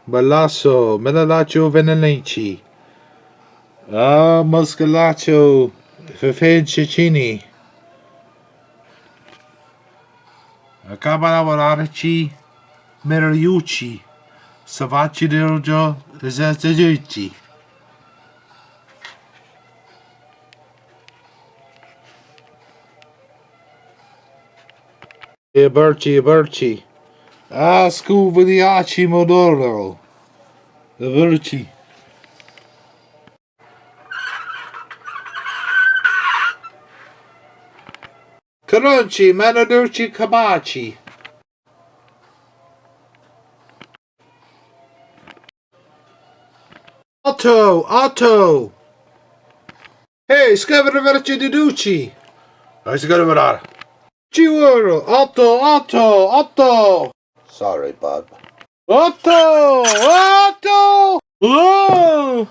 Malasso, Melalacho Venenci. Muscalacho, Fefe Cabaravaraci, Meriucci, Savaci Dirjo, Zazuci. Berci. Scuvigliaci Modoro. The Verci. Caronci, Manadurci Cabaci. Otto. Hey, Scavaraverci di Ducci. I scavarare. Ciuro, Otto. Sorry, bud. Otto! Oh!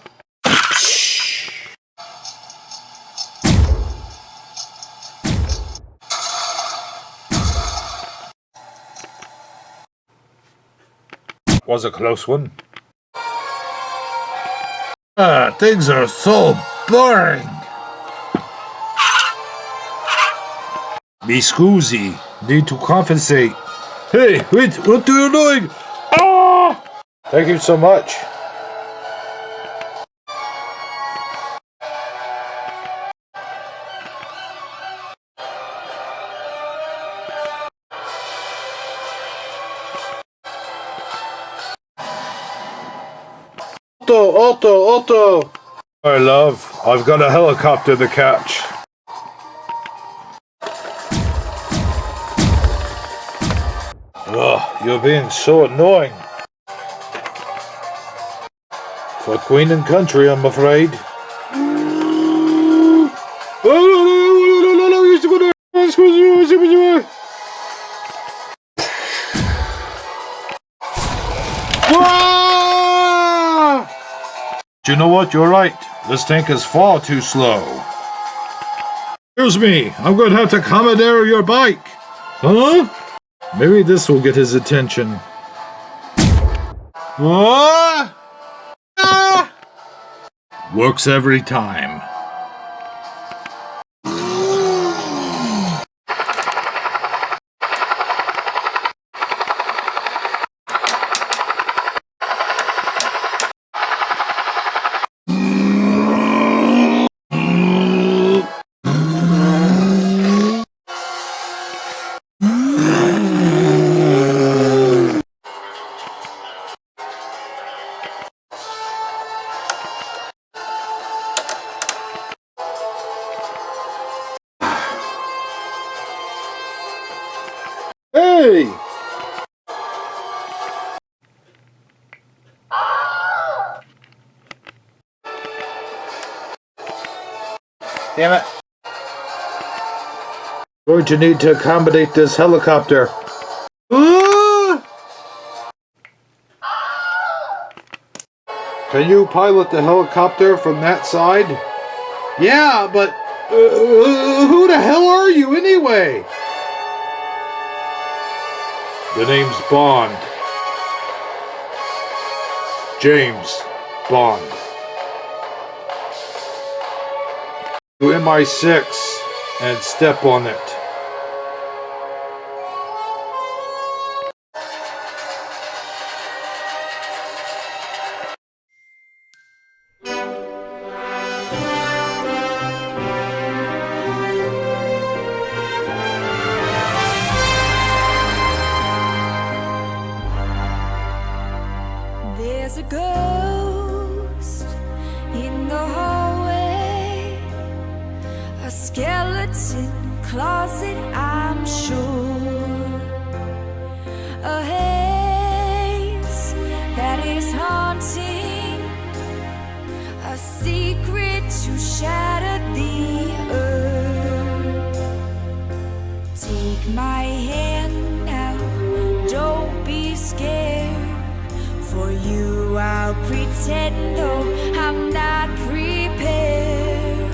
Was a close one. Things are so boring. Me scusi, need to compensate. Hey, wait, what are you doing? Ah! Thank you so much. Otto. My love, I've got a helicopter to catch. Ugh, you're being so annoying. For Queen and Country, I'm afraid. Do you know what? You're right. This tank is far too slow. Excuse me, I'm going to have to commandeer your bike. Huh? Maybe this will get his attention. What? Ah! Works every time. Hey! Damn it. Going to need to accommodate this helicopter. Can you pilot the helicopter from that side? Yeah, but who the hell are you anyway? The name's Bond. James Bond. To MI6 and step on it. There's a ghost in the hallway, a skeleton closet. Take my hand now, don't be scared. For you I'll pretend, though I'm not prepared.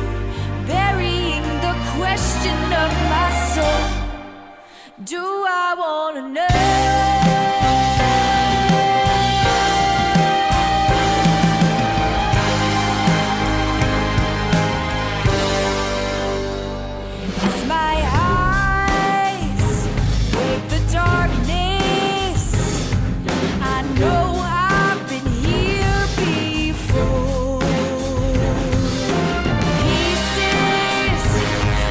Burying the question of my soul. Do I wanna know? As my eyes break the darkness, I know I've been here before. Pieces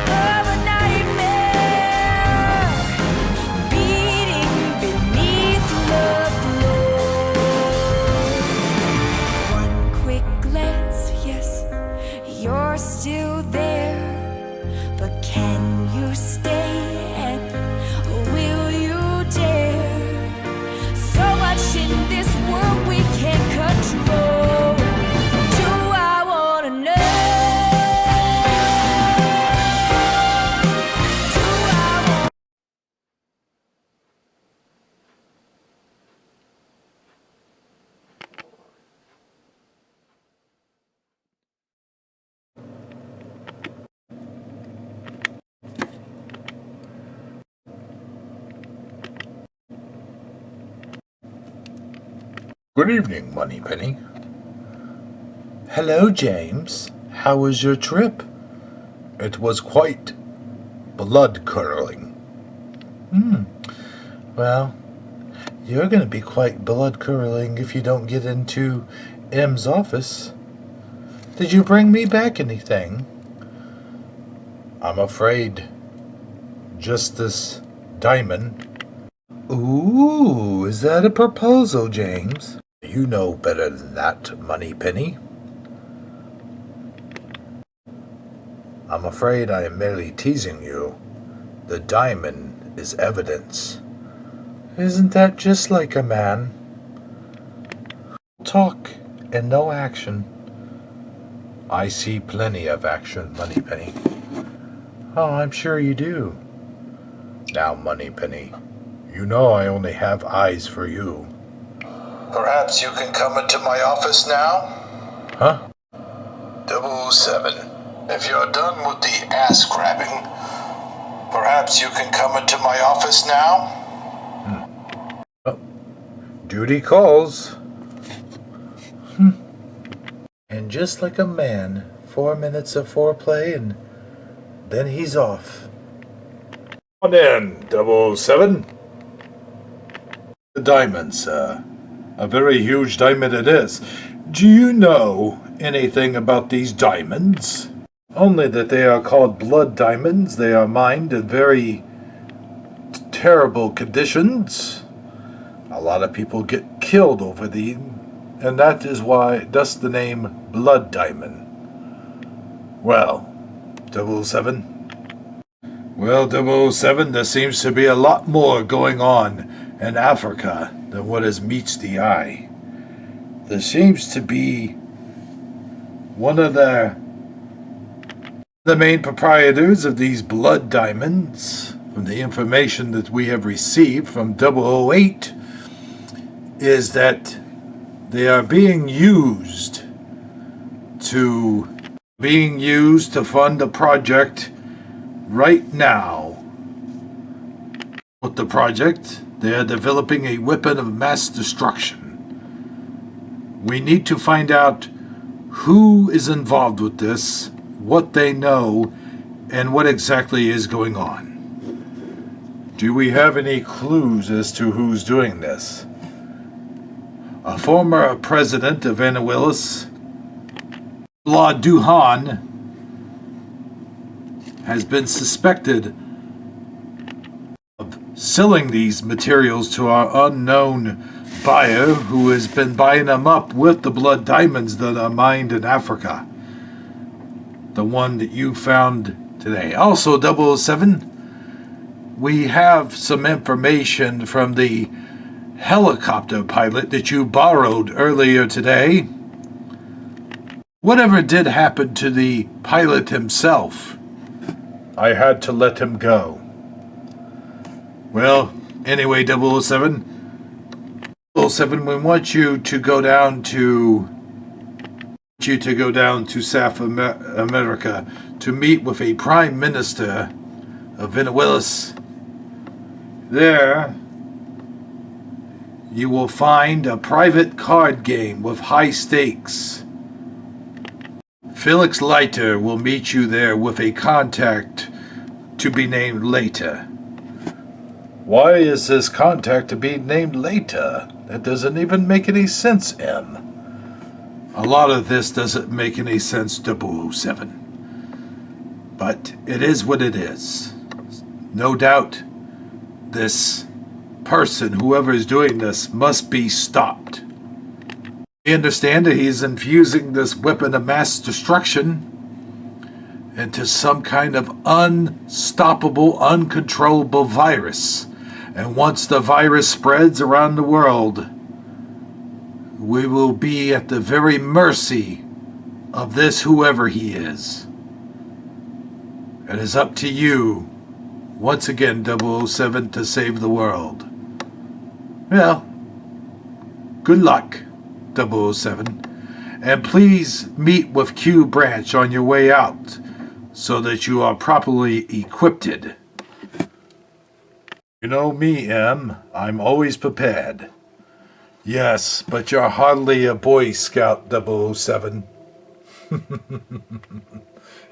of a nightmare beating beneath the floor. One quick glance, yes, you're still there. But can you stay, and will you dare? So much in this world we can't control. Do I wanna know? Do I wanna? Good evening, Moneypenny. Hello, James. How was your trip? It was quite blood-curdling. Well, you're going to be quite blood-curdling if you don't get into M's office. Did you bring me back anything? I'm afraid just this diamond. Ooh, is that a proposal, James? You know better than that, Moneypenny. I'm afraid I am merely teasing you. The diamond is evidence. Isn't that just like a man? Talk and no action. I see plenty of action, Moneypenny. Oh, I'm sure you do. Now, Moneypenny, you know I only have eyes for you. Perhaps you can come into my office now? Huh? 007. If you're done with the ass grabbing, perhaps you can come into my office now? Oh. Duty calls. And just like a man, 4 minutes of foreplay and then he's off. Come on in, 007. The diamond, sir. A very huge diamond it is. Do you know anything about these diamonds? Only that they are called blood diamonds. They are mined in very terrible conditions. A lot of people get killed over these, and that is why that's the name blood diamond. Well, 007. Well, 007, there seems to be a lot more going on in Africa than what is meets the eye. There seems to be one of the main proprietors of these blood diamonds, from the information that we have received from 008, is that they are being used to fund a project right now. With the project, they are developing a weapon of mass destruction. We need to find out who is involved with this, what they know, and what exactly is going on. Do we have any clues as to who's doing this? A former president of Anawillis, La Duhan, has been suspected of selling these materials to our unknown buyer, who has been buying them up with the blood diamonds that are mined in Africa. The one that you found today. Also, 007, we have some information from the helicopter pilot that you borrowed earlier today. Whatever did happen to the pilot himself? I had to let him go. Well, anyway, 007. 007, we want you to go down to South America to meet with a Prime Minister of Venezuela. There, you will find a private card game with high stakes. Felix Leiter will meet you there with a contact to be named later. Why is this contact to be named later? That doesn't even make any sense, M. A lot of this doesn't make any sense, 007. But it is what it is. No doubt, this person, whoever is doing this, must be stopped. We understand that he's infusing this weapon of mass destruction into some kind of unstoppable, uncontrollable virus. And once the virus spreads around the world, we will be at the very mercy of this whoever he is. It is up to you, once again, 007, to save the world. Well, good luck, 007. And please meet with Q Branch on your way out, so that you are properly equipped. You know me, M. I'm always prepared. Yes, but you're hardly a Boy Scout, 007.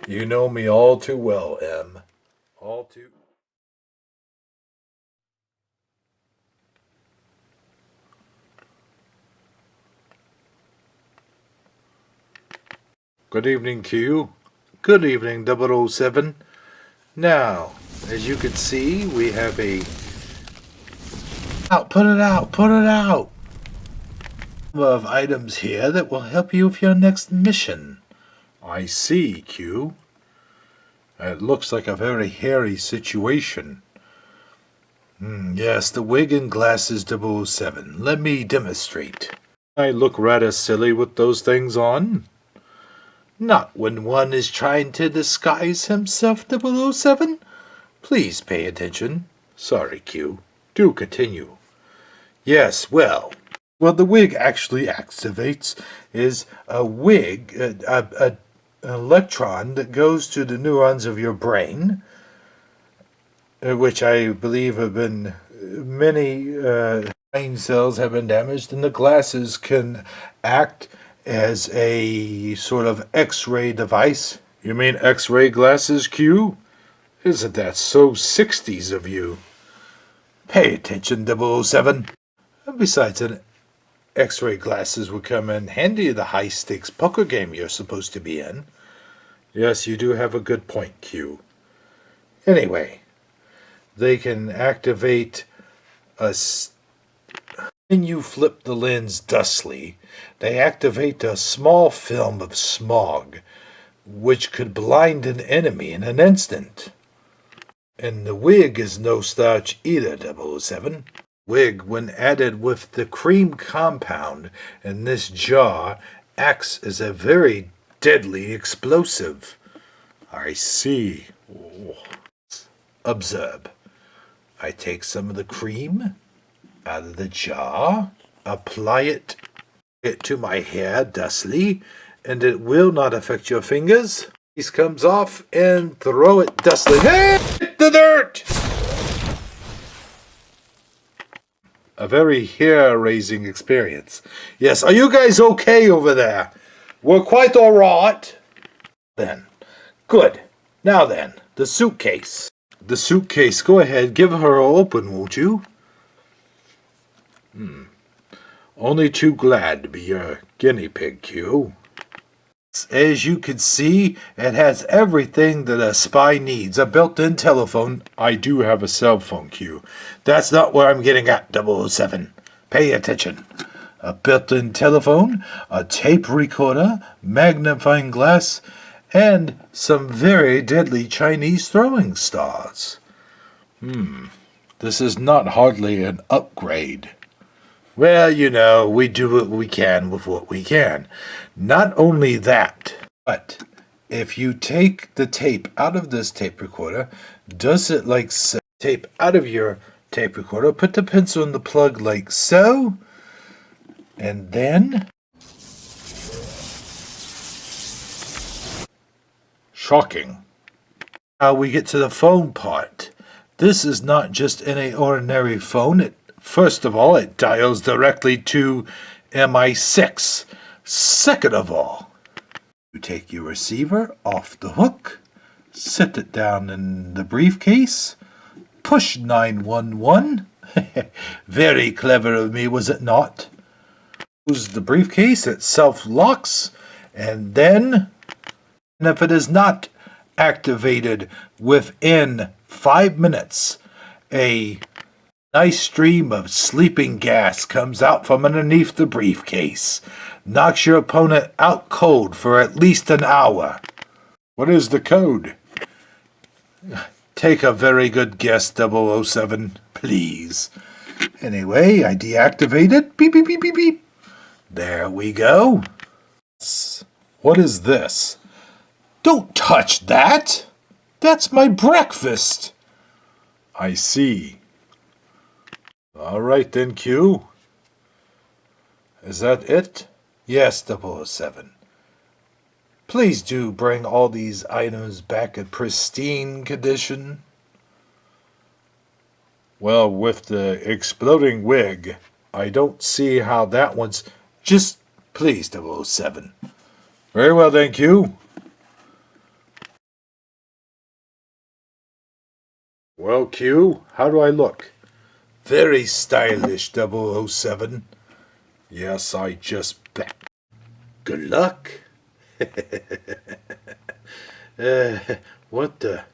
You know me all too well, M. All too... Good evening, Q. Good evening, 007. Now, as you can see, we have a... Put it out! Of items here that will help you with your next mission. I see, Q. It looks like a very hairy situation. Yes, the wig and glasses, 007. Let me demonstrate. I look rather silly with those things on. Not when one is trying to disguise himself, 007. Please pay attention. Sorry, Q. Do continue. Yes, well, what the wig actually activates is a wig, an electron that goes to the neurons of your brain, which I believe have been, many brain cells have been damaged, and the glasses can act as a sort of X-ray device. You mean X-ray glasses, Q? Isn't that so 60s of you? Pay attention, 007. Besides, an X-ray glasses would come in handy in the high-stakes poker game you're supposed to be in. Yes, you do have a good point, Q. Anyway, they can activate when you flip the lens dustly, they activate a small film of smog, which could blind an enemy in an instant. And the wig is no slouch either, 007. Wig, when added with the cream compound in this jar, acts as a very deadly explosive. I see. Observe. I take some of the cream out of the jar, apply it to my hair dustly, and it will not affect your fingers. Piece comes off and throw it dustly. Hey! The dirt! A very hair-raising experience. Yes, are you guys okay over there? We're quite all right. Then, good. Now then, the suitcase. The suitcase, go ahead, give her an open, won't you? Only too glad to be your guinea pig, Q. As you can see, it has everything that a spy needs. A built-in telephone. I do have a cell phone, Q. That's not where I'm getting at, 007. Pay attention. A built-in telephone, a tape recorder, magnifying glass, and some very deadly Chinese throwing stars. This is not hardly an upgrade. Well, you know, we do what we can with what we can. Not only that, but if you take the tape out of this tape recorder, does it like tape out of your tape recorder. Put the pencil in the plug like so. And then... Shocking. Now we get to the phone part. This is not just any ordinary phone. First of all, it dials directly to MI6. Second of all, you take your receiver off the hook, set it down in the briefcase, push 911. Very clever of me, was it not? Close the briefcase, it self-locks, and then, if it is not activated within 5 minutes, a nice stream of sleeping gas comes out from underneath the briefcase, knocks your opponent out cold for at least an hour. What is the code? Take a very good guess, 007, please. Anyway, I deactivate it. Beep, beep, beep, beep, beep. There we go. What is this? Don't touch that! That's my breakfast! I see. All right then, Q. Is that it? Yes, 007. Please do bring all these items back in pristine condition. Well, with the exploding wig, I don't see how that one's... Just please, 007. Very well then, Q. Well, Q, how do I look? Very stylish, 007. Yes, I just bet. Good luck. What the...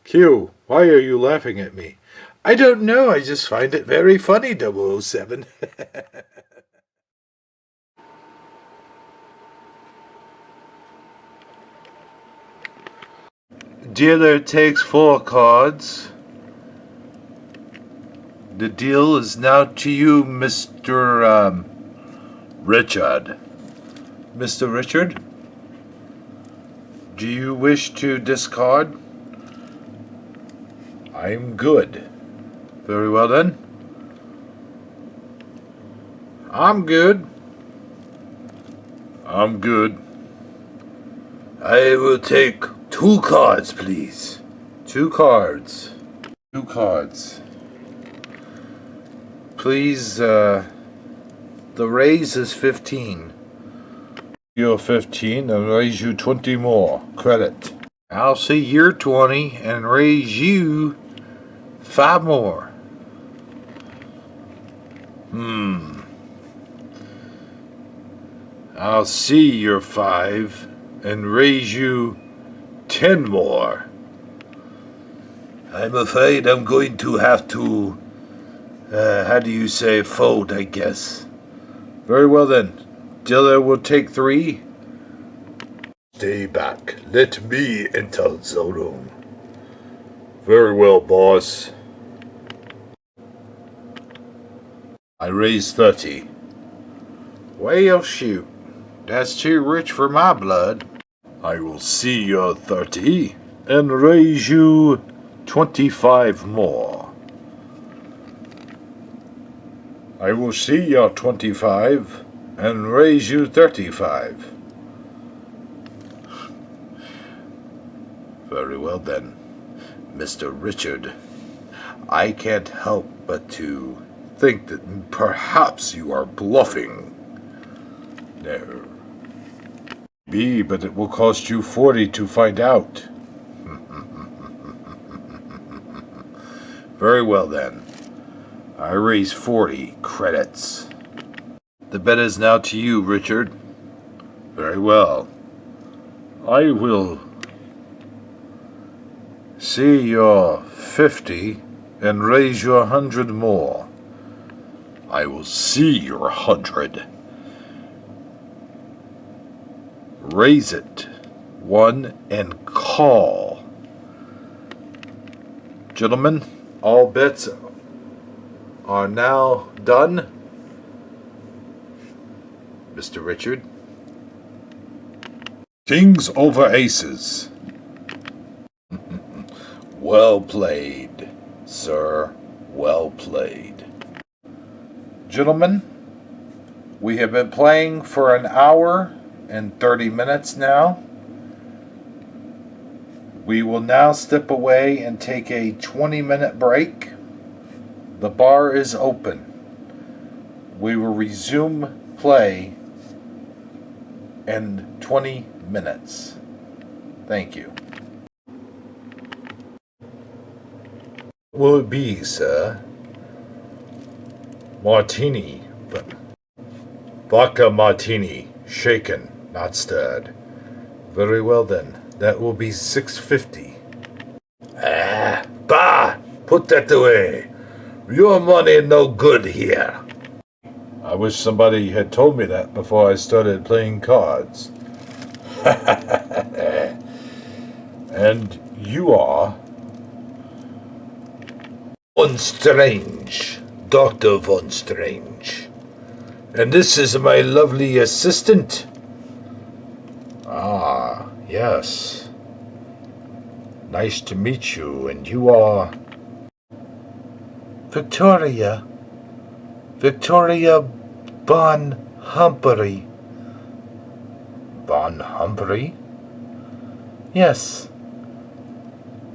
Q, why are you laughing at me? I don't know, I just find it very funny, 007. Dealer takes 4 cards. The deal is now to you, Mr. Richard. Mr. Richard? Do you wish to discard? I'm good. Very well then. I'm good. I'm good. I will take 2 cards, please. 2 cards. 2 cards. Please, the raise is 15. You're 15 and raise you 20 more. Credit. I'll see you're 20 and raise you 5 more. I'll see you're 5 and raise you 10 more. I'm afraid I'm going to have to, how do you say, fold, I guess. Very well then. Dealer will take 3. Stay back. Let me enter the room. Very well, boss. I raise 30. Well, shoot. That's too rich for my blood. I will see your 30 and raise you 25 more. I will see your 25 and raise you 35. Very well then, Mr. Richard. I can't help but to think that perhaps you are bluffing. No. B, but it will cost you 40 to find out. Very well then. I raise 40 credits. The bet is now to you, Richard. Very well. I will see your 50 and raise you 100 more. I will see your 100. Raise it 1 and call. Gentlemen, all bets are now done. Mr. Richard. Kings over aces. Well played, sir. Well played. Gentlemen, we have been playing for an hour and 30 minutes now. We will now step away and take a 20-minute break. The bar is open. We will resume play in 20 minutes. Thank you. Will it be, sir? Martini, but vodka martini, shaken, not stirred. Very well then. That will be $6.50. Bah! Put that away. Your money no good here. I wish somebody had told me that before I started playing cards. And you are? Von Strange. Dr. Von Strange. And this is my lovely assistant. Ah, yes. Nice to meet you, and you are... Victoria. Victoria Bon Humphrey. Bon Humphrey? Yes.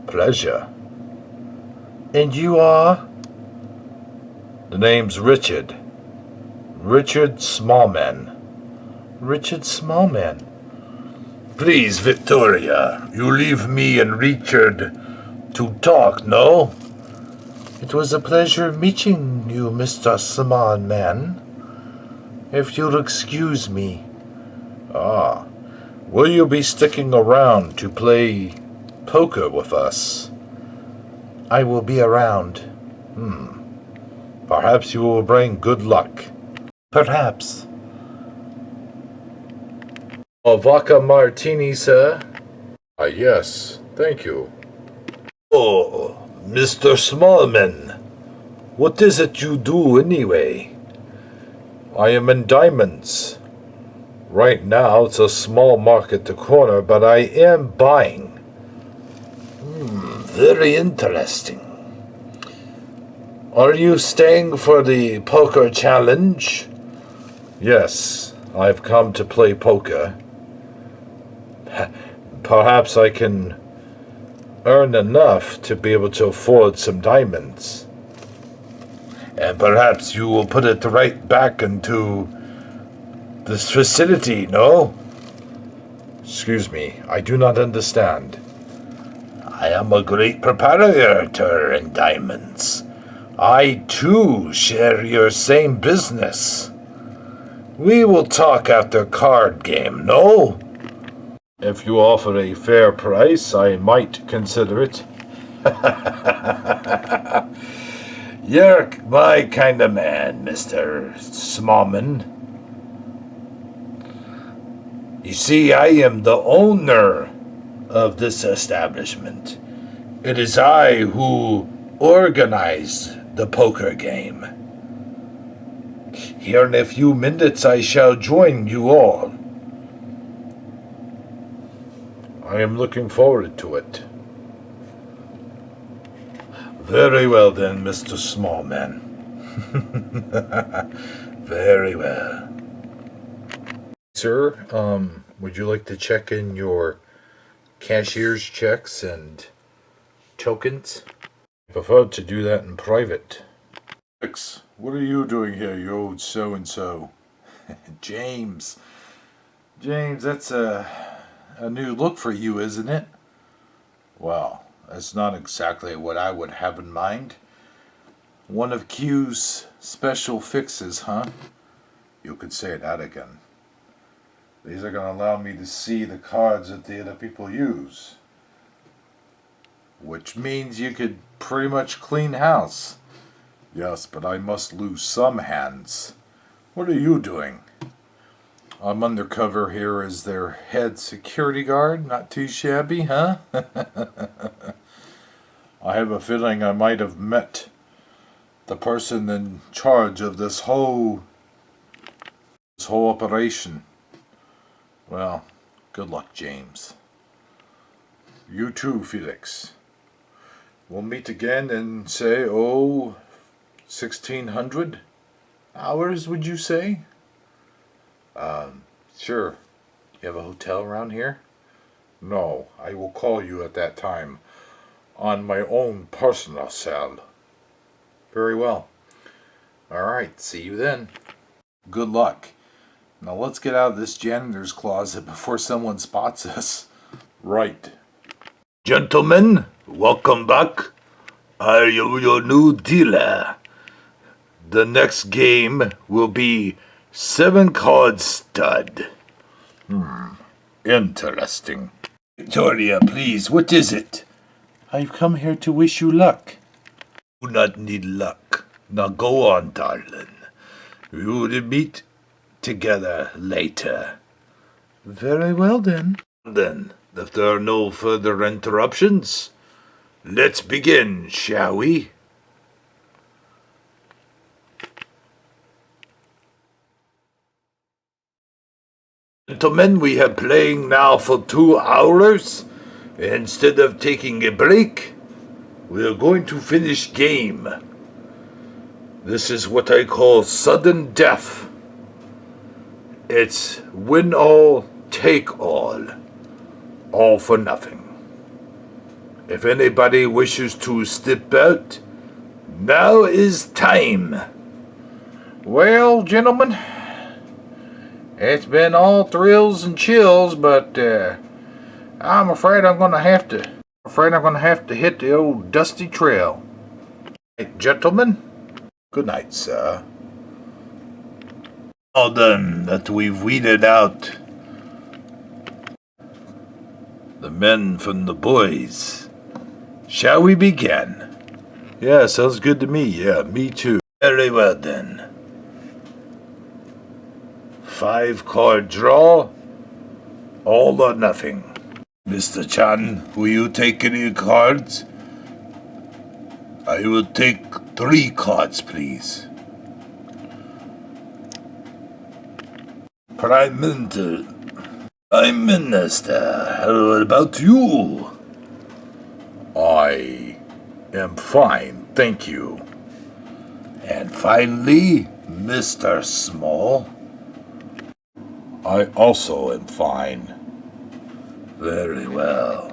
Pleasure. And you are? The name's Richard. Richard Smallman. Richard Smallman. Please, Victoria, you leave me and Richard to talk, no? It was a pleasure meeting you, Mr. Smallman. If you'll excuse me. Ah, will you be sticking around to play poker with us? I will be around. Perhaps you will bring good luck. Perhaps. A vodka martini, sir? Yes, thank you. Oh, Mr. Smallman, what is it you do anyway? I am in diamonds. Right now it's a small market to corner, but I am buying. Very interesting. Are you staying for the poker challenge? Yes, I've come to play poker. Perhaps I can earn enough to be able to afford some diamonds. And perhaps you will put it right back into this facility, no? Excuse me, I do not understand. I am a great proprietor in diamonds. I, too, share your same business. We will talk after card game, no? If you offer a fair price, I might consider it. You're my kind of man, Mr. Smallman. You see, I am the owner of this establishment. It is I who organize the poker game. Here in a few minutes I shall join you all. I am looking forward to it. Very well then, Mr. Smallman. Very well. Sir, would you like to check in your cashier's checks and tokens? I prefer to do that in private. Alex, what are you doing here, you old so-and-so? James. James, that's a new look for you, isn't it? Well, that's not exactly what I would have in mind. One of Q's special fixes, huh? You could say that again. These are going to allow me to see the cards that the other people use. Which means you could pretty much clean house. Yes, but I must lose some hands. What are you doing? I'm undercover here as their head security guard. Not too shabby, huh? I have a feeling I might have met the person in charge of this whole operation. Well, good luck, James. You too, Felix. We'll meet again in, say, 1600 hours, would you say? Sure. You have a hotel around here? No, I will call you at that time on my own personal cell. Very well. Alright, see you then. Good luck. Now let's get out of this janitor's closet before someone spots us. Right. Gentlemen, welcome back. I am your new dealer. The next game will be 7-card stud. Interesting. Victoria, please, what is it? I've come here to wish you luck. Do not need luck. Now go on, darling. We will meet together later. Very well then. Then, if there are no further interruptions, let's begin, shall we? Gentlemen, we have playing now for 2 hours. Instead of taking a break, we are going to finish game. This is what I call sudden death. It's win all, take all for nothing. If anybody wishes to step out, now is time. Well, gentlemen, it's been all thrills and chills, but I'm afraid I'm gonna have to hit the old dusty trail. Hey, gentlemen, good night, sir. Now then that we've weeded out the men from the boys, shall we begin? Yeah, sounds good to me. Yeah, me too. Very well then. 5-card draw, all or nothing. Mr. Chan, will you take any cards? I will take 3 cards, please. Prime Minister, how about you? I am fine, thank you. And finally, Mr. Small. I also am fine. Very well.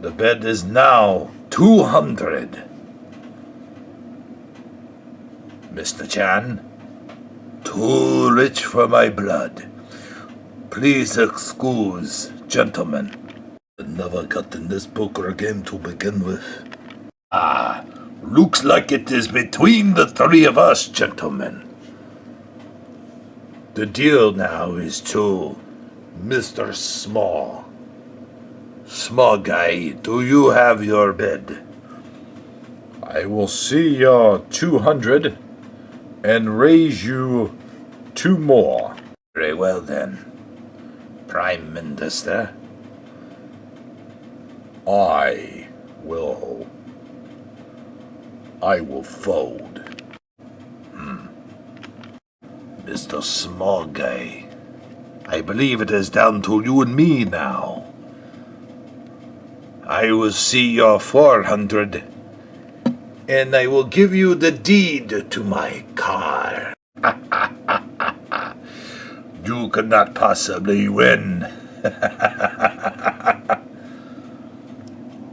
The bet is now 200. Mr. Chan, too rich for my blood. Please excuse, gentlemen. I never got in this poker game to begin with. Looks like it is between the 3 of us, gentlemen. The deal now is to Mr. Small. Small guy, do you have your bid? I will see your 200 and raise you 2 more. Very well then. Prime Minister. I will fold. Mr. Small Guy, I believe it is down to you and me now. I will see your 400, and I will give you the deed to my car. You cannot possibly win.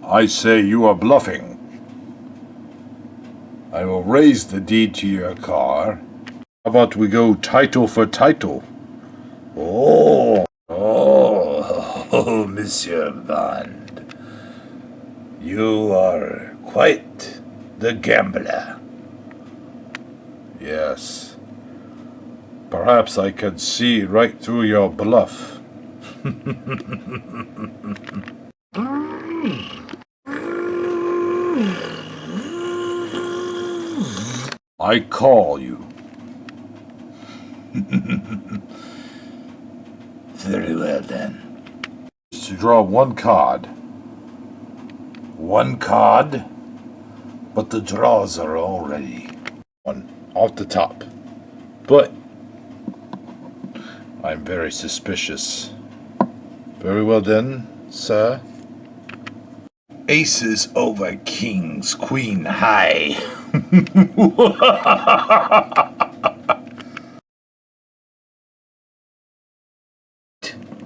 I say you are bluffing. I will raise the deed to your car. How about we go title for title? Oh, Monsieur Bond. You are quite the gambler. Yes. Perhaps I can see right through your bluff. I call you. Very well then. To draw 1 card. 1 card? But the draws are already. 1 off the top. But I'm very suspicious. Very well then, sir. Aces over kings, queen high.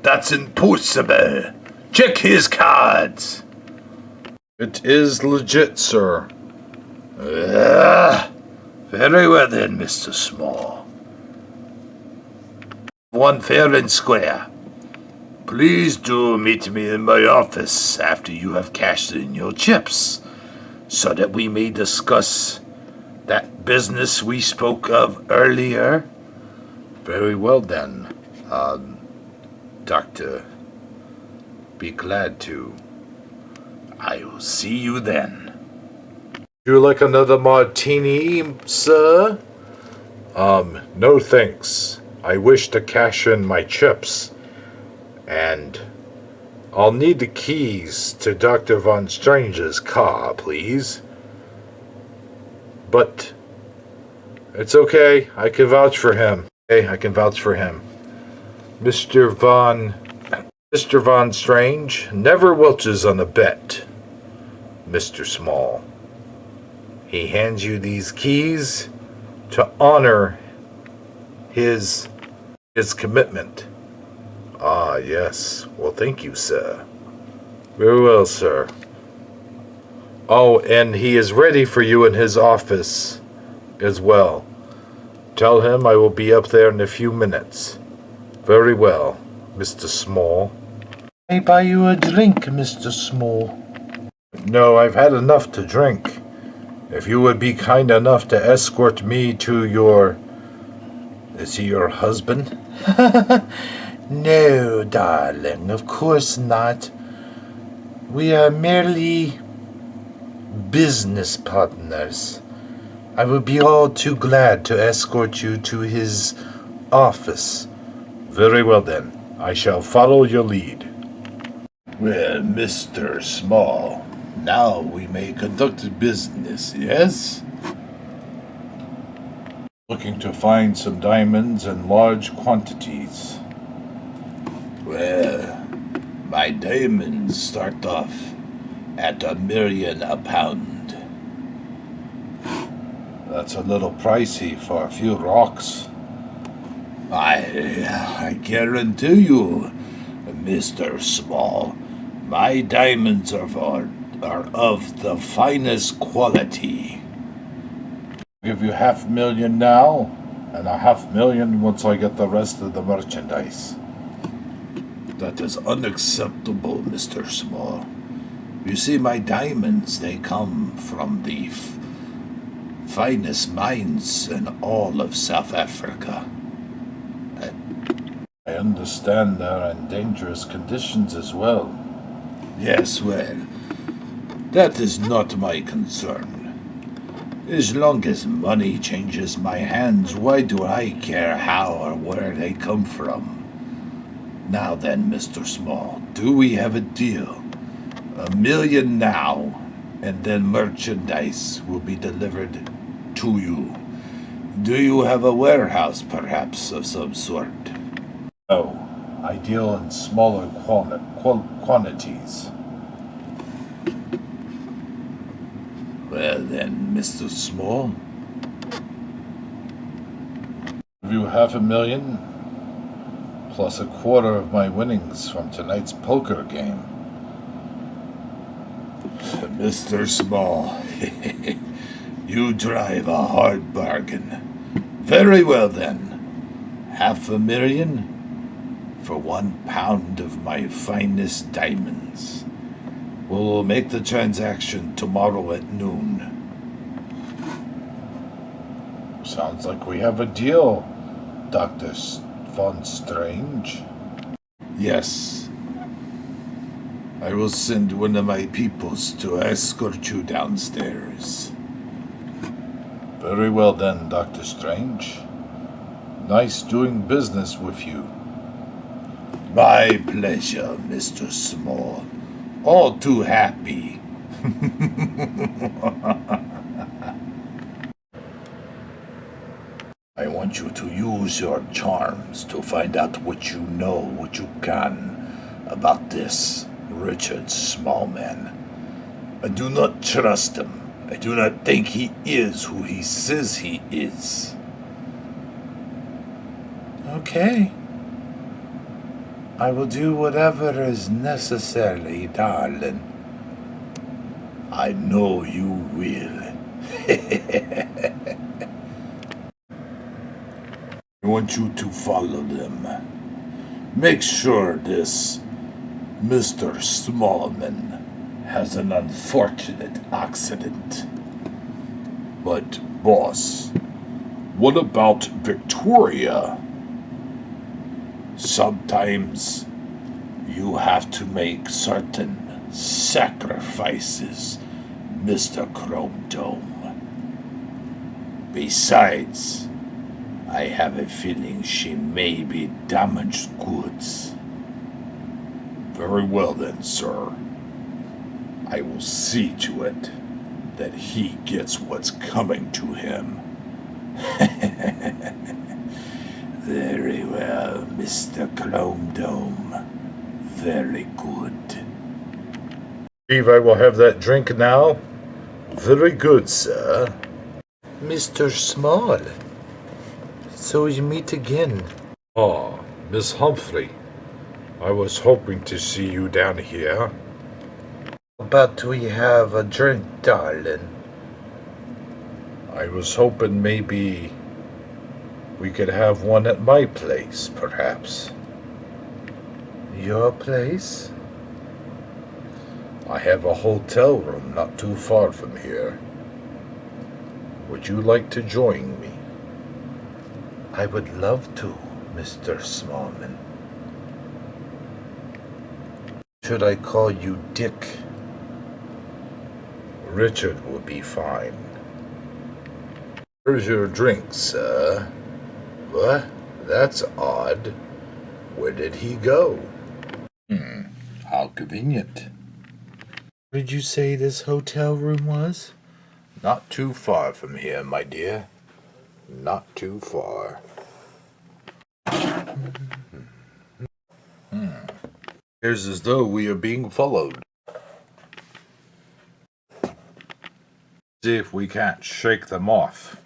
That's impossible. Check his cards. It is legit, sir. Very well then, Mr. Small. One fair and square. Please do meet me in my office after you have cashed in your chips, so that we may discuss that business we spoke of earlier. Very well then. Doctor, be glad to. I will see you then. Would you like another martini, sir? No thanks. I wish to cash in my chips. And I'll need the keys to Dr. Von Strange's car, please. But it's okay. I can vouch for him. Okay, I can vouch for him. Mr. Von Strange never welches on a bet, Mr. Small. He hands you these keys to honor his commitment. Ah, yes. Well, thank you, sir. Very well, sir. Oh, and he is ready for you in his office as well. Tell him I will be up there in a few minutes. Very well, Mr. Small. May I buy you a drink, Mr. Small? No, I've had enough to drink. If you would be kind enough to escort me to your... Is he your husband? No, darling, of course not. We are merely business partners. I would be all too glad to escort you to his office. Very well then, I shall follow your lead. Well, Mr. Small, now we may conduct business, yes? Looking to find some diamonds in large quantities. Well, my diamonds start off at $1 million a pound. That's a little pricey for a few rocks. I guarantee you, Mr. Small, my diamonds are of the finest quality. I'll give you $500,000 now, and $500,000 once I get the rest of the merchandise. That is unacceptable, Mr. Small. You see, my diamonds, they come from the finest mines in all of South Africa. I understand they're in dangerous conditions as well. Yes, well, that is not my concern. As long as money changes my hands, why do I care how or where they come from? Now then, Mr. Small, do we have a deal? $1 million now, and then merchandise will be delivered to you. Do you have a warehouse, perhaps, of some sort? No, I deal in smaller quantities. Well then, Mr. Small. Give you $500,000, plus a quarter of my winnings from tonight's poker game. Mr. Small, you drive a hard bargain. Very well then. $500,000 for 1 pound of my finest diamonds. We'll make the transaction tomorrow at noon. Sounds like we have a deal, Dr. Von Strange. Yes. I will send one of my peoples to escort you downstairs. Very well then, Dr. Strange. Nice doing business with you. My pleasure, Mr. Small. All too happy. I want you to use your charms to find out what you know, what you can about this Richard Smallman. I do not trust him. I do not think he is who he says he is. Okay. I will do whatever is necessary, darling. I know you will. I want you to follow them. Make sure this Mr. Smallman has an unfortunate accident. But, boss, what about Victoria? Sometimes you have to make certain sacrifices, Mr. Chrome Dome. Besides, I have a feeling she may be damaged goods. Very well then, sir. I will see to it that he gets what's coming to him. Very well, Mr. Chrome Dome. Very good. Believe I will have that drink now? Very good, sir. Mr. Small. So we meet again. Ah, Miss Humphrey. I was hoping to see you down here. But we have a drink, darling. I was hoping maybe we could have one at my place, perhaps. Your place? I have a hotel room not too far from here. Would you like to join me? I would love to, Mr. Smallman. Should I call you Dick? Richard will be fine. Here's your drink, sir. What? That's odd. Where did he go? How convenient. What did you say this hotel room was? Not too far from here, my dear. Not too far. Appears as though we are being followed. See if we can't shake them off.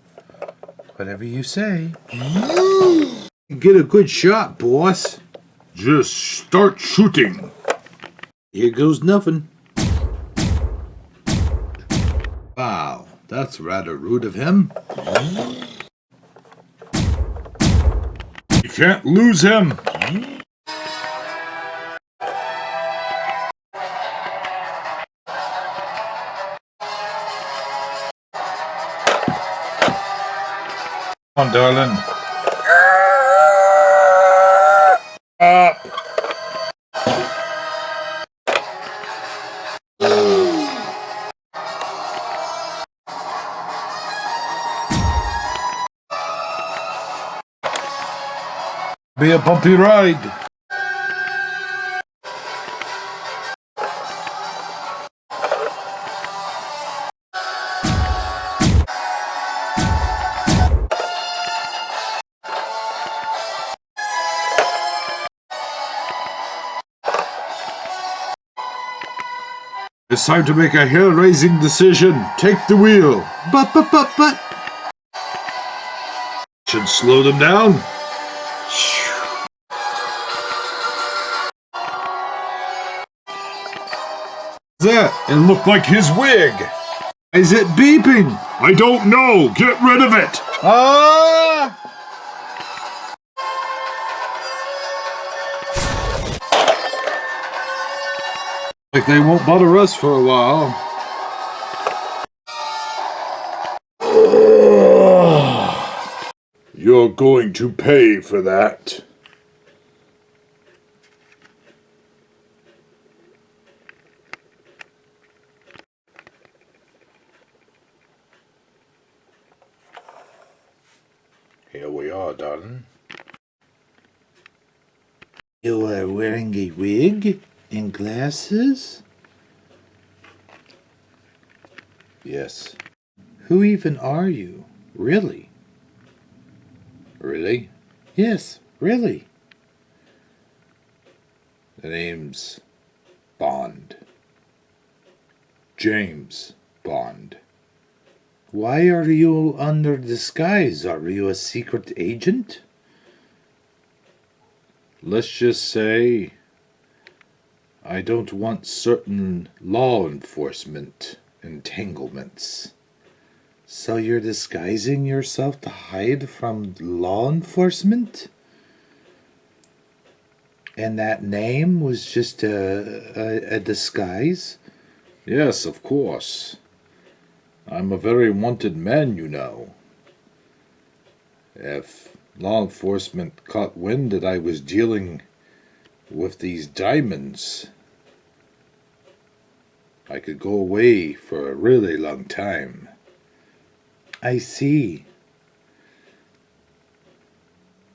Whatever you say. Get a good shot, boss. Just start shooting. Here goes nothing. Wow, that's rather rude of him. You can't lose him. Come on, darling. Be a bumpy ride. It's time to make a hair-raising decision. Take the wheel. But. Should slow them down. That, it looked like his wig. Is it beeping? I don't know. Get rid of it. Ah! Like they won't bother us for a while. You're going to pay for that. Here we are, darling. You are wearing a wig and glasses? Yes. Who even are you? Really? Really? Yes, really. The name's Bond. James Bond. Why are you under disguise? Are you a secret agent? Let's just say I don't want certain law enforcement entanglements. So you're disguising yourself to hide from law enforcement? And that name was just a disguise? Yes, of course. I'm a very wanted man, you know. If law enforcement caught wind that I was dealing with these diamonds, I could go away for a really long time. I see.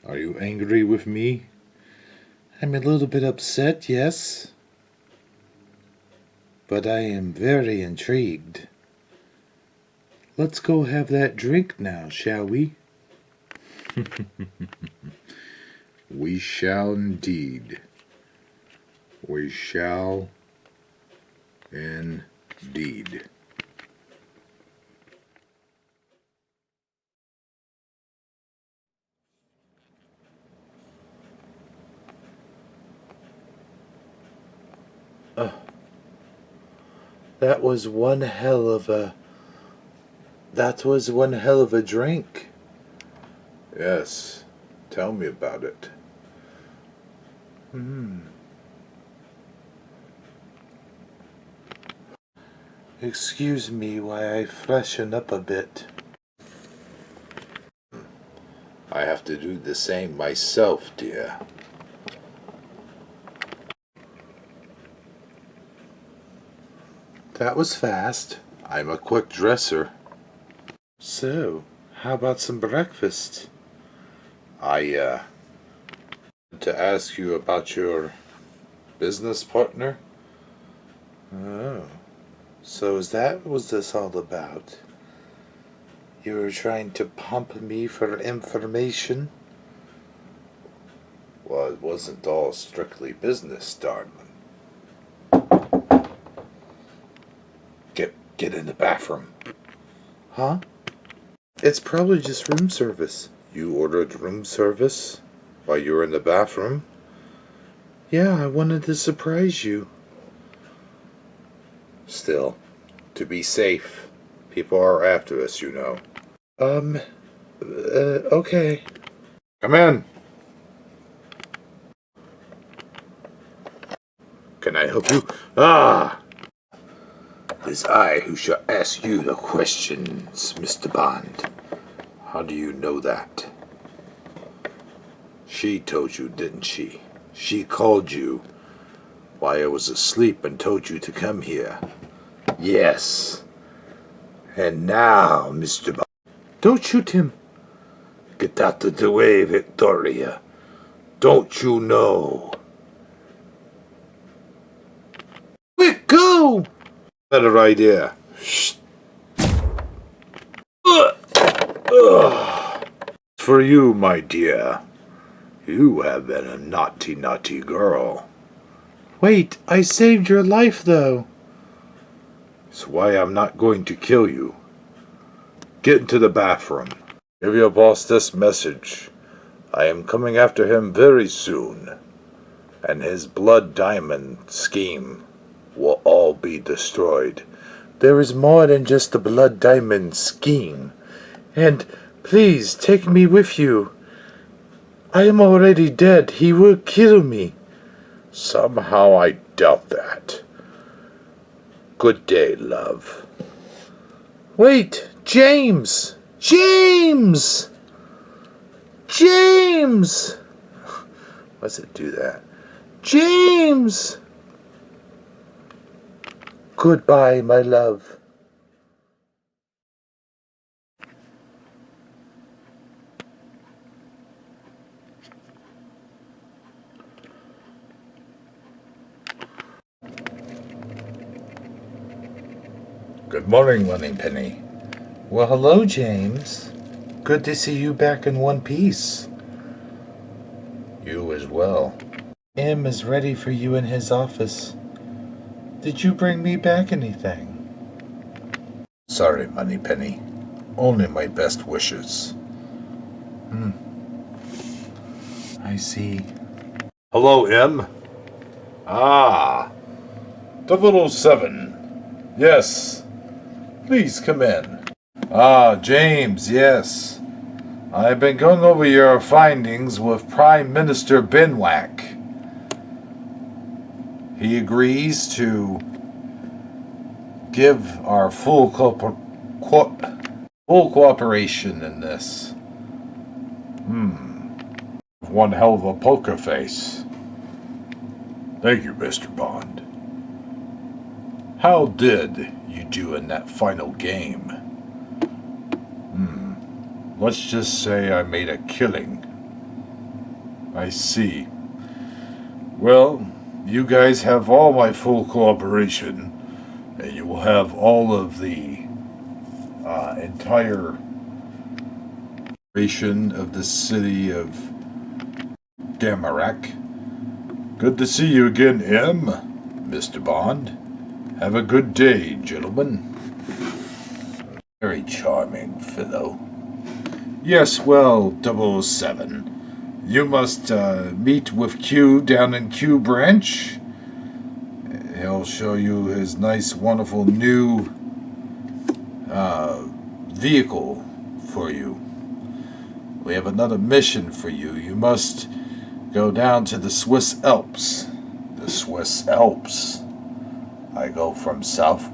Are you angry with me? I'm a little bit upset, yes. But I am very intrigued. Let's go have that drink now, shall we? We shall indeed. We shall indeed. That was one hell of a drink. Yes, tell me about it. Excuse me while I freshen up a bit. I have to do the same myself, dear. That was fast. I'm a quick dresser. So, how about some breakfast? I to ask you about your business partner. Oh. So is that what was this all about? You were trying to pump me for information? Well, it wasn't all strictly business, darling. Get in the bathroom. Huh? It's probably just room service. You ordered room service while you were in the bathroom? Yeah, I wanted to surprise you. Still, to be safe. People are after us, you know. Okay. Come in. Can I help you? Ah! It is I who shall ask you the questions, Mr. Bond. How do you know that? She told you, didn't she? She called you while I was asleep and told you to come here. Yes. And now, Mr. Bond. Don't shoot him. Get out of the way, Victoria. Don't you know? Quick, go! Better idea. Shh. For you, my dear. You have been a naughty, naughty girl. Wait, I saved your life, though. That's why I'm not going to kill you. Get into the bathroom. Give your boss this message. I am coming after him very soon. And his blood diamond scheme will all be destroyed. There is more than just the blood diamond scheme. And please take me with you. I am already dead. He will kill me. Somehow I doubt that. Good day, love. Wait, James! James! James! Why does it do that? James! Goodbye, my love. Good morning, Moneypenny. Well, hello, James. Good to see you back in one piece. You as well. M is ready for you in his office. Did you bring me back anything? Sorry, Moneypenny. Only my best wishes. I see. Hello, M. Ah, 007. Yes. Please come in. Ah, James, yes. I've been going over your findings with Prime Minister Benwack. He agrees to give our full cooperation in this. One hell of a poker face. Thank you, Mr. Bond. How did you do in that final game? Let's just say I made a killing. I see. Well, you guys have all my full cooperation, and you will have all of the entire operation of the city of Damarak. Good to see you again, M. Mr. Bond. Have a good day, gentlemen. Very charming fellow. Yes, well, 007. You must meet with Q down in Q Branch. He'll show you his nice, wonderful new vehicle for you. We have another mission for you. You must go down to the Swiss Alps. The Swiss Alps. I go from South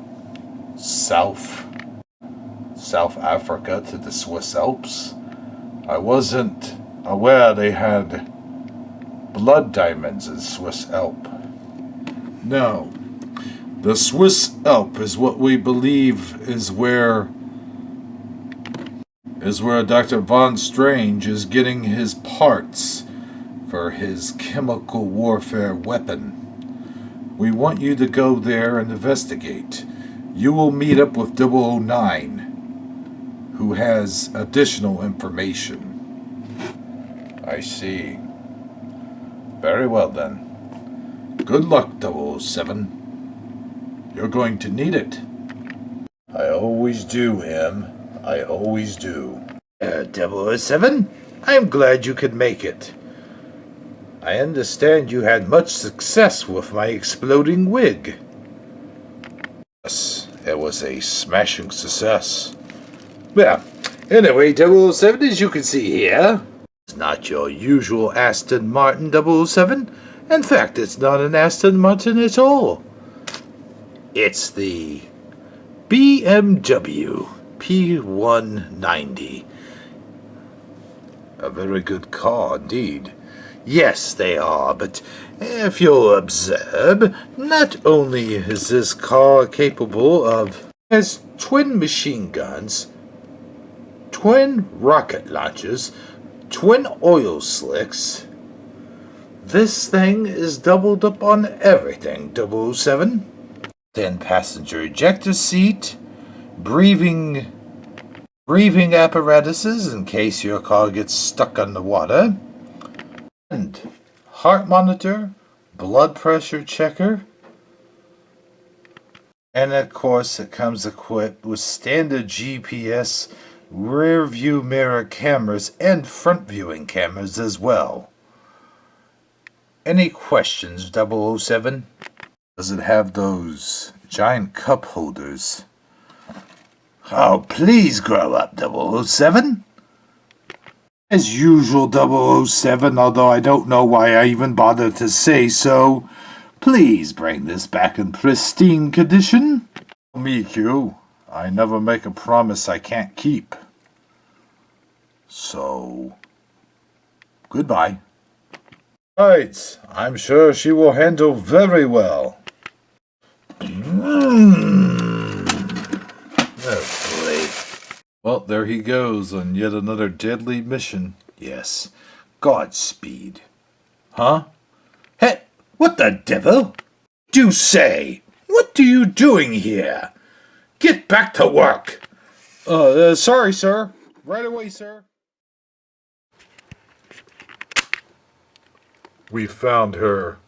Africa to the Swiss Alps. I wasn't aware they had blood diamonds in Swiss Alp. No. The Swiss Alp is what we believe is where Dr. Von Strange is getting his parts for his chemical warfare weapon. We want you to go there and investigate. You will meet up with 009, who has additional information. I see. Very well then. Good luck, 007. You're going to need it. I always do, M. I always do. 007, I'm glad you could make it. I understand you had much success with my exploding wig. Yes, it was a smashing success. Well, anyway, 007, as you can see here, it's not your usual Aston Martin 007. In fact, it's not an Aston Martin at all. It's the BMW P190. A very good car indeed. Yes, they are, but if you'll observe, not only is this car capable of... has twin machine guns, twin rocket launchers, twin oil slicks. This thing is doubled up on everything, 007. 10-passenger ejector seat, breathing apparatuses in case your car gets stuck on the water, and heart monitor, blood pressure checker, and of course it comes equipped with standard GPS, rear view mirror cameras, and front viewing cameras as well. Any questions, 007? Does it have those giant cup holders? Oh, please grow up, 007. As usual, 007, although I don't know why I even bothered to say so, please bring this back in pristine condition. Me, Q. I never make a promise I can't keep. So, goodbye. Right, I'm sure she will handle very well. Oh, boy. Well, there he goes on yet another deadly mission. Yes, Godspeed. Huh? Hey, what the devil? Do say, what are you doing here? Get back to work. Sorry, sir. Right away, sir. We found her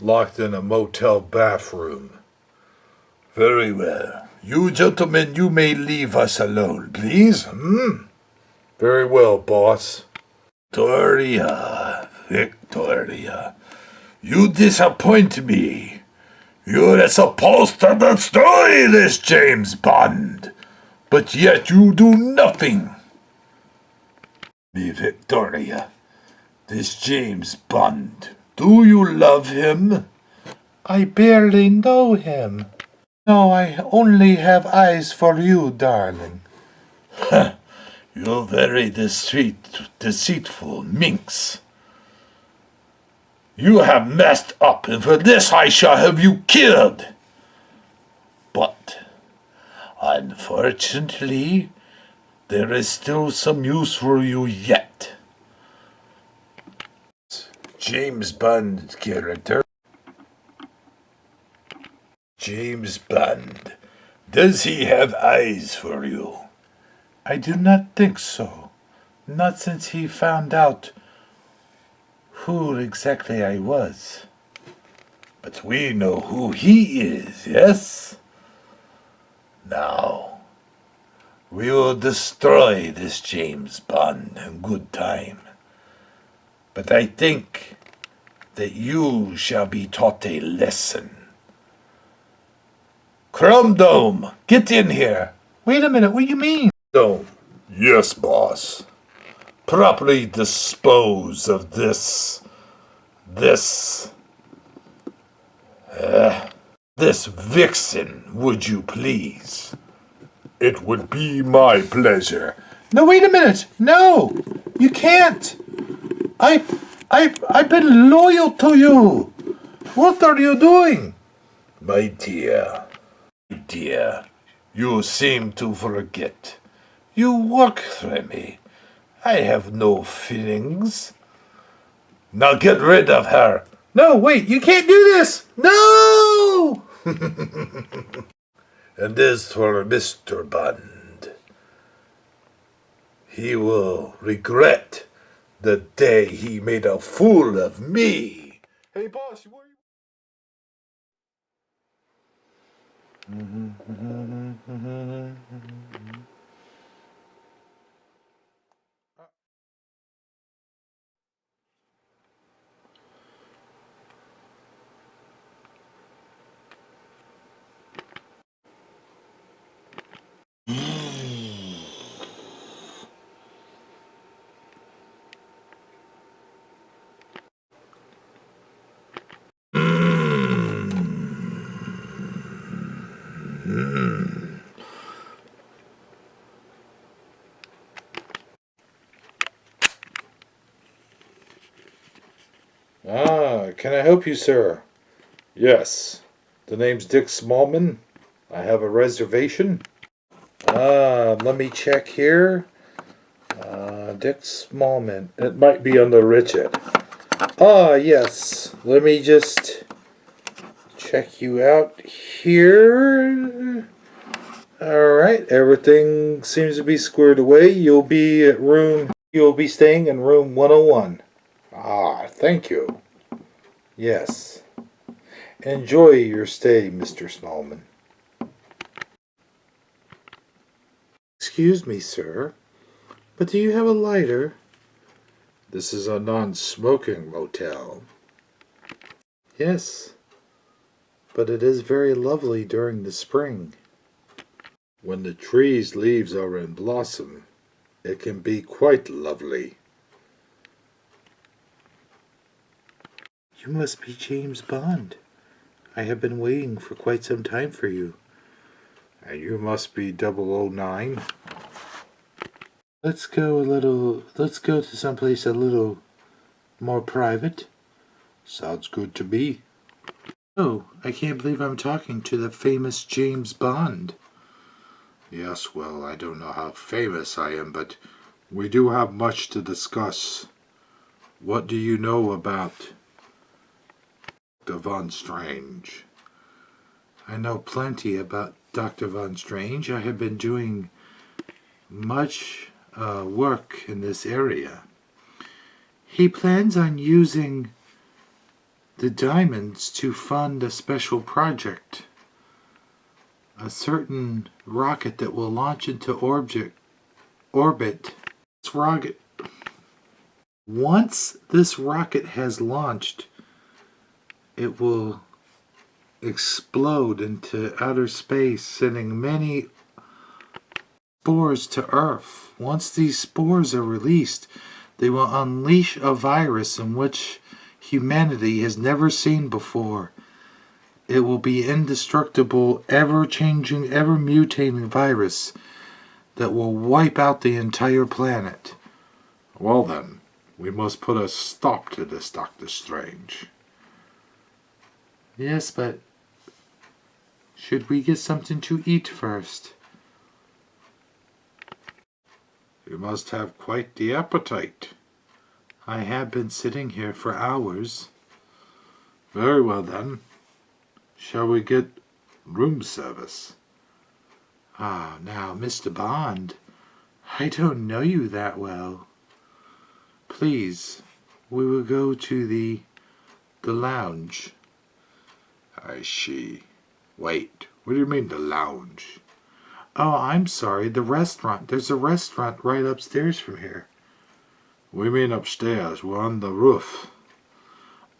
locked in a motel bathroom. Very well. You gentlemen, you may leave us alone, please. Very well, boss. Victoria, you disappoint me. You're supposed to destroy this James Bond, but yet you do nothing. Victoria, this James Bond, do you love him? I barely know him. No, I only have eyes for you, darling. You're very deceitful minx. You have messed up, and for this I shall have you killed. But, unfortunately, there is still some use for you yet. James Bond character. James Bond. Does he have eyes for you? I do not think so. Not since he found out who exactly I was. But we know who he is, yes? Now, we will destroy this James Bond in good time. But I think that you shall be taught a lesson. Chrome Dome, get in here. Wait a minute, what do you mean? Dome. Yes, boss. Properly dispose of this vixen, would you please? It would be my pleasure. No, wait a minute. No, you can't. I've been loyal to you. What are you doing? My dear, you seem to forget. You work for me. I have no feelings. Now get rid of her. No, wait, you can't do this. No! And as for Mr. Bond, he will regret the day he made a fool of me. Hey, boss, where are you? Can I help you, sir? Yes. The name's Dick Smallman. I have a reservation. Let me check here. Dick Smallman. It might be under Richard. Yes. Let me just check you out here. Alright, everything seems to be squared away. You'll be staying in room 101. Thank you. Yes. Enjoy your stay, Mr. Smallman. Excuse me, sir, but do you have a lighter? This is a non-smoking motel. Yes, but it is very lovely during the spring. When the trees' leaves are in blossom, it can be quite lovely. You must be James Bond. I have been waiting for quite some time for you. And you must be 009. Let's go to someplace a little more private. Sounds good to me. Oh, I can't believe I'm talking to the famous James Bond. Yes, well, I don't know how famous I am, but we do have much to discuss. What do you know about Dr. Von Strange? I know plenty about Dr. Von Strange. I have been doing much work in this area. He plans on using the diamonds to fund a special project. a certain rocket that will launch into orbit. This rocket. Once this rocket has launched, it will explode into outer space, sending many spores to Earth. Once these spores are released, they will unleash a virus in which humanity has never seen before. It will be indestructible, ever-changing, ever-mutating virus that will wipe out the entire planet. Well then, we must put a stop to this, Doctor Strange. Yes, but should we get something to eat first? You must have quite the appetite. I have been sitting here for hours. Very well then. Shall we get room service? Ah, now, Mr. Bond, I don't know you that well. Please, we will go to the lounge. I see. Wait, what do you mean the lounge? Oh, I'm sorry, the restaurant. There's a restaurant right upstairs from here. We mean upstairs. We're on the roof.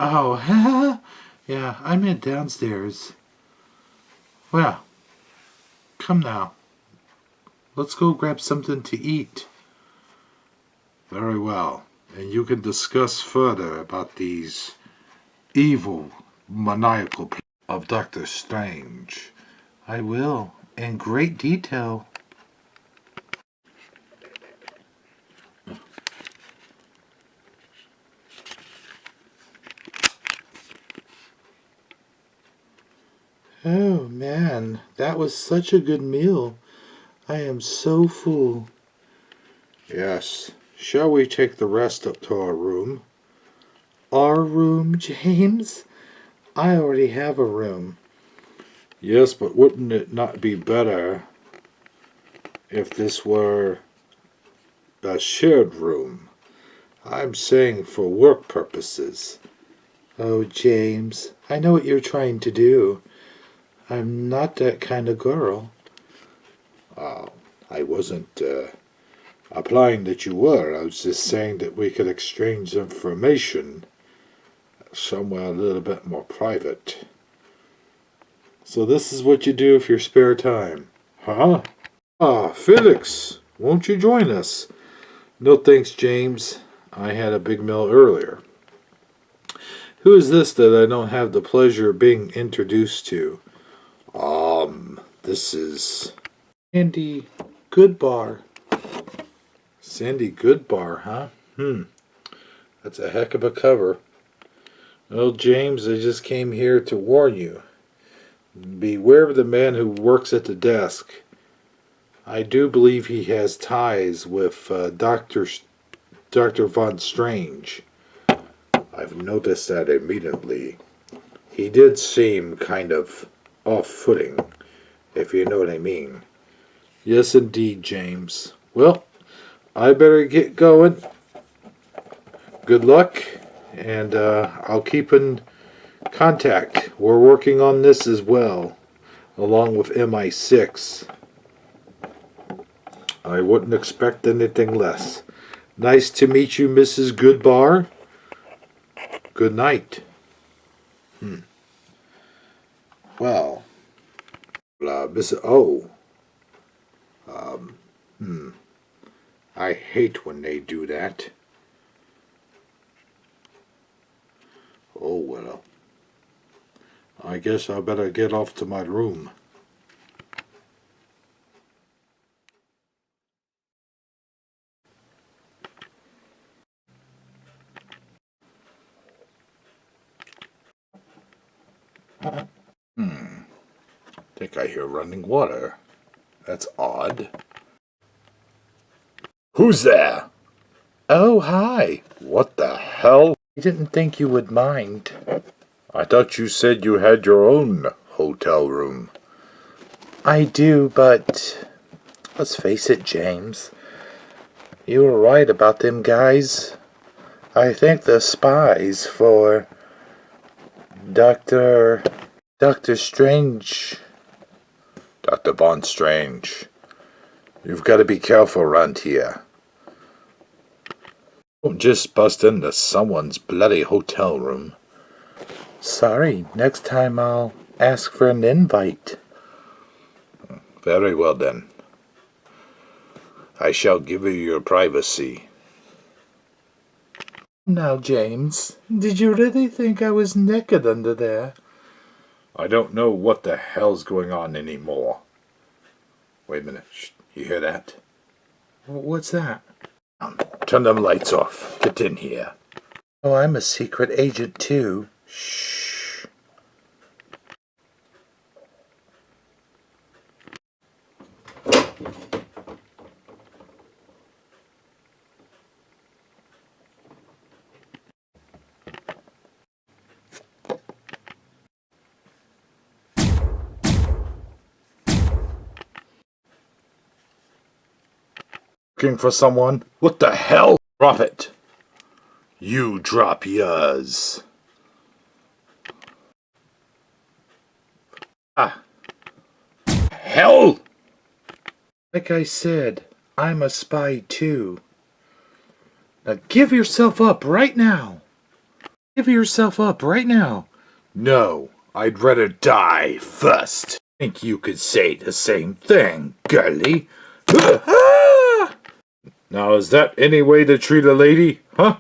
Oh, yeah, I meant downstairs. Well, come now. Let's go grab something to eat. Very well. And you can discuss further about these evil, maniacal plans of Doctor Strange. I will, in great detail. Oh man, that was such a good meal. I am so full. Yes. Shall we take the rest up to our room? Our room, James? I already have a room. Yes, but wouldn't it not be better if this were a shared room? I'm saying for work purposes. Oh, James, I know what you're trying to do. I'm not that kind of girl. I wasn't applying that you were. I was just saying that we could exchange information somewhere a little bit more private. So this is what you do with your spare time. Huh? Ah, Felix, won't you join us? No thanks, James. I had a big meal earlier. Who is this that I don't have the pleasure of being introduced to? This is Sandy Goodbar. Sandy Goodbar, huh? That's a heck of a cover. Well, James, I just came here to warn you. Beware of the man who works at the desk. I do believe he has ties with Dr. Von Strange. I've noticed that immediately. He did seem kind of off-footing, if you know what I mean. Yes, indeed, James. Well, I better get going. Good luck, and I'll keep in contact. We're working on this as well, along with MI6. I wouldn't expect anything less. Nice to meet you, Mrs. Goodbar. Good night. Well, Miss O. I hate when they do that. Oh, well. I guess I better get off to my room. Think I hear running water. That's odd. Who's there? Oh, hi. What the hell? I didn't think you would mind. I thought you said you had your own hotel room. I do, but let's face it, James. You were right about them guys. I think the spies for Doctor Strange Dr. Von Strange, you've got to be careful around here. Don't just bust into someone's bloody hotel room. Sorry, next time I'll ask for an invite. Very well then. I shall give you your privacy. Now, James, did you really think I was naked under there? I don't know what the hell's going on anymore. Wait a minute. Shh, you hear that? What's that? Turn them lights off. Get in here. Oh, I'm a secret agent, too. Shh. Looking for someone? What the hell? Drop it. You drop yours. Ah. Hell! Like I said, I'm a spy, too. Now give yourself up right now. Give yourself up right now. No, I'd rather die first. Think you could say the same thing, girlie. Now, is that any way to treat a lady? Huh?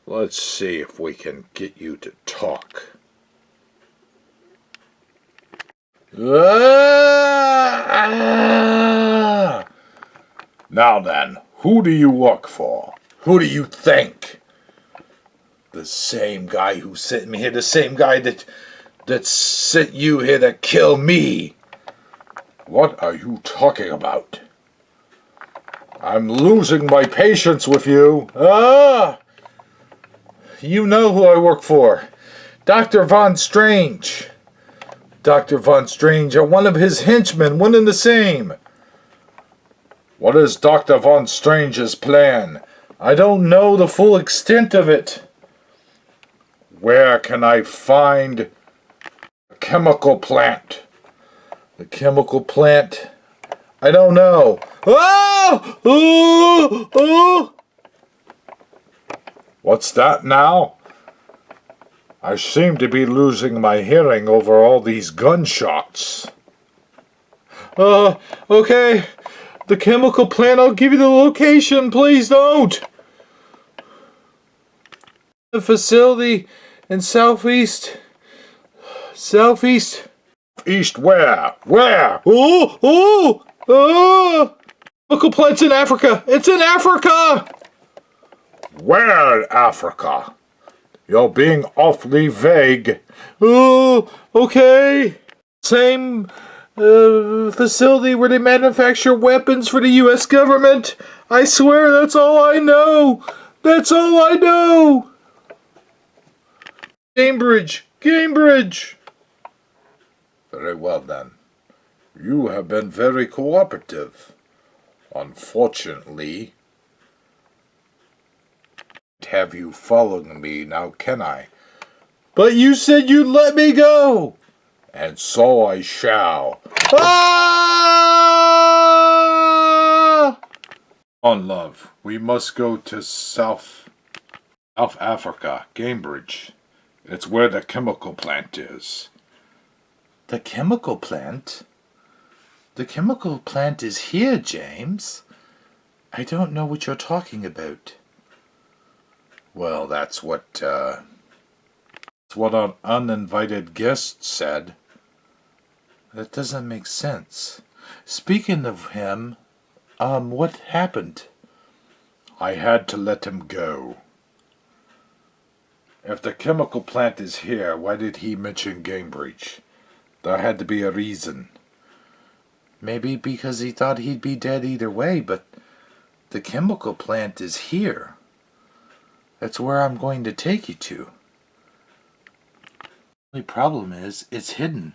Let's see if we can get you to talk. Now then, who do you work for? Who do you think? The same guy who sent me here, the same guy that sent you here to kill me. What are you talking about? I'm losing my patience with you. You know who I work for. Dr. Von Strange. Dr. Von Strange or one of his henchmen, one and the same. What is Dr. Von Strange's plan? I don't know the full extent of it. Where can I find a chemical plant? The chemical plant? I don't know. What's that now? I seem to be losing my hearing over all these gunshots. Okay. The chemical plant, I'll give you the location. Please don't. The facility in southeast. East where? Where? Chemical plant's in Africa. It's in Africa. Where in Africa? You're being awfully vague. Okay. Same facility where they manufacture weapons for the U.S. government. I swear that's all I know. That's all I know. Cambridge. Very well then. You have been very cooperative. Unfortunately, have you following me now, can I? But you said you'd let me go. And so I shall. On love, we must go to South Africa, Cambridge. It's where the chemical plant is. The chemical plant? The chemical plant is here, James. I don't know what you're talking about. Well, that's what an uninvited guest said. That doesn't make sense. Speaking of him, what happened? I had to let him go. If the chemical plant is here, why did he mention Cambridge? There had to be a reason. Maybe because he thought he'd be dead either way, but the chemical plant is here. That's where I'm going to take you to. The only problem is, it's hidden.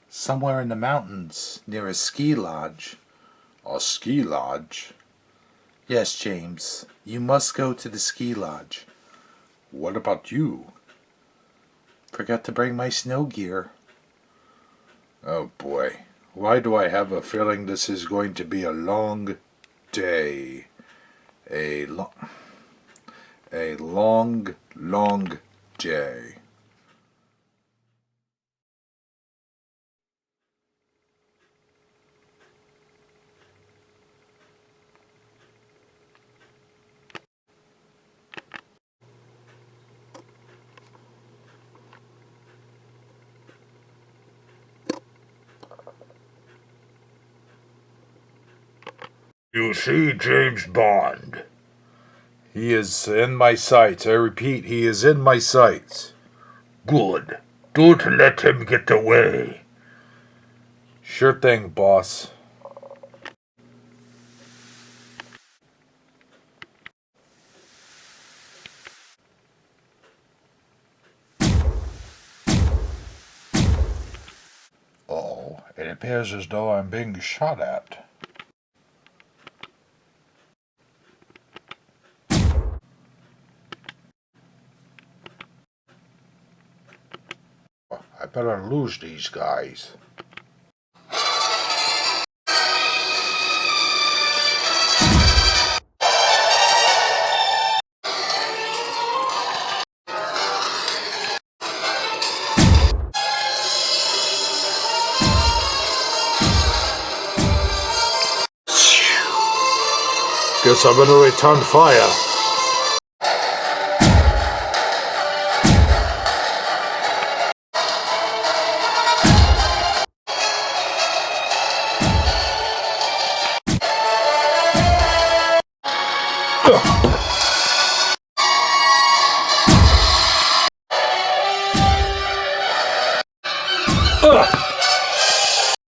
Somewhere in the mountains, near a ski lodge. A ski lodge? Yes, James. You must go to the ski lodge. What about you? Forgot to bring my snow gear. Oh boy. Why do I have a feeling this is going to be a long day? A long, long day. You see James Bond. He is in my sights. I repeat, he is in my sights. Good. Don't let him get away. Sure thing, boss. Oh, it appears as though I'm being shot at. I better lose these guys. Guess I better return fire.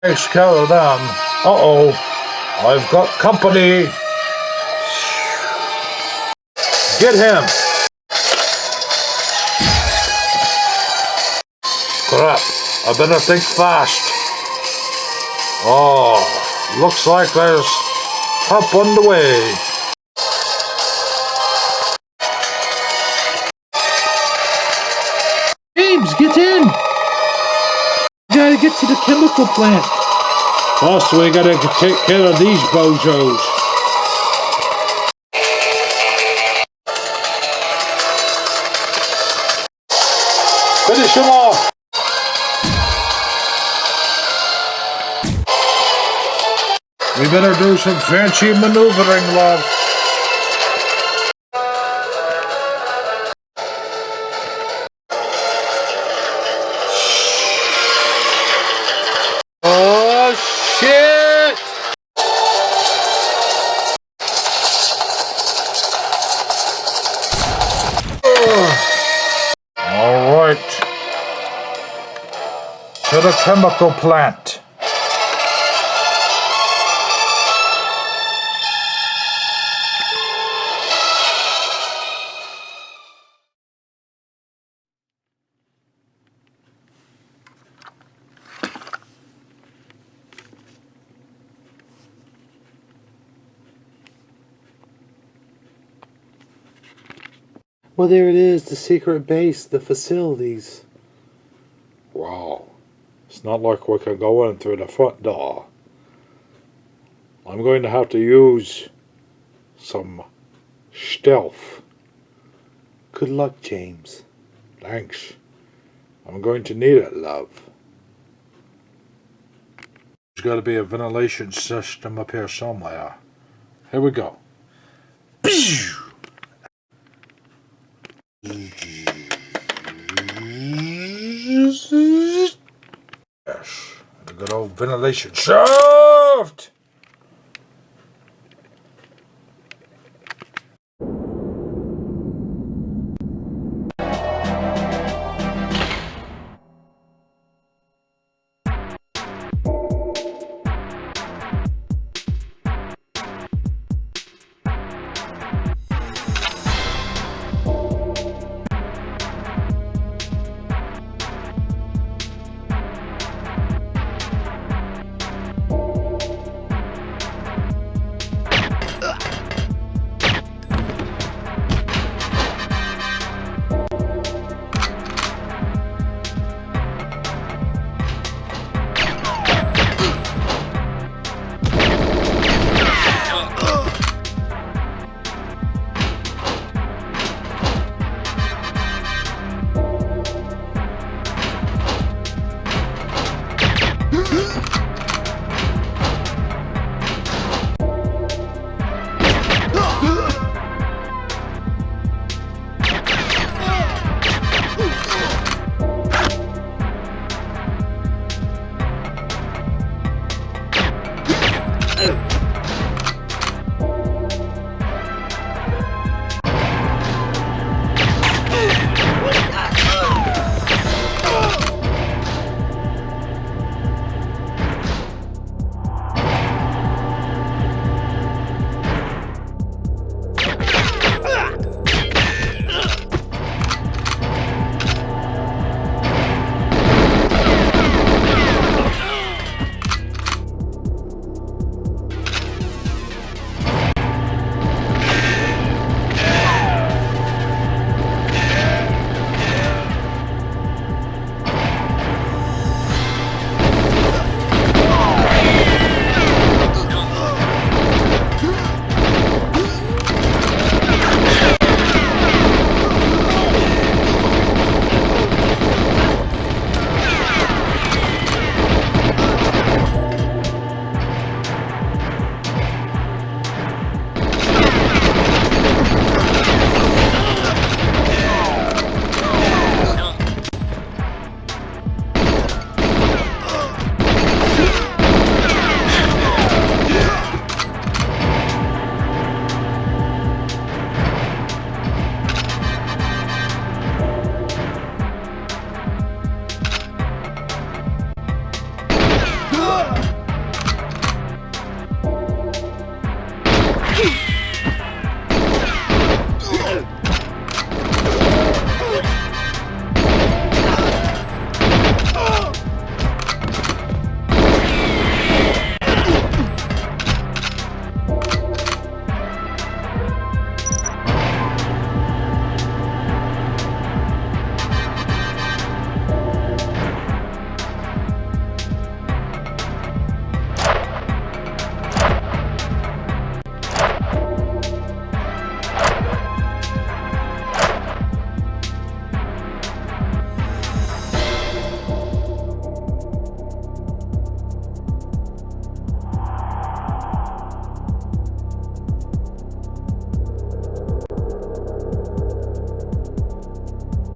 Takes care of them. Uh-oh. I've got company. Get him. Crap. I better think fast. Oh, looks like there's help on the way. James, get in! You gotta get to the chemical plant. First, we gotta take care of these bozos. Finish him off! We better do some fancy maneuvering, love. Oh, shit! All right. To the chemical plant. Well, there it is, the secret base, the facilities. Wow. It's not like we can go in through the front door. I'm going to have to use some stealth. Good luck, James. Thanks. I'm going to need it, love. There's got to be a ventilation system up here somewhere. Here we go. Yes, the good old ventilation shaft. out.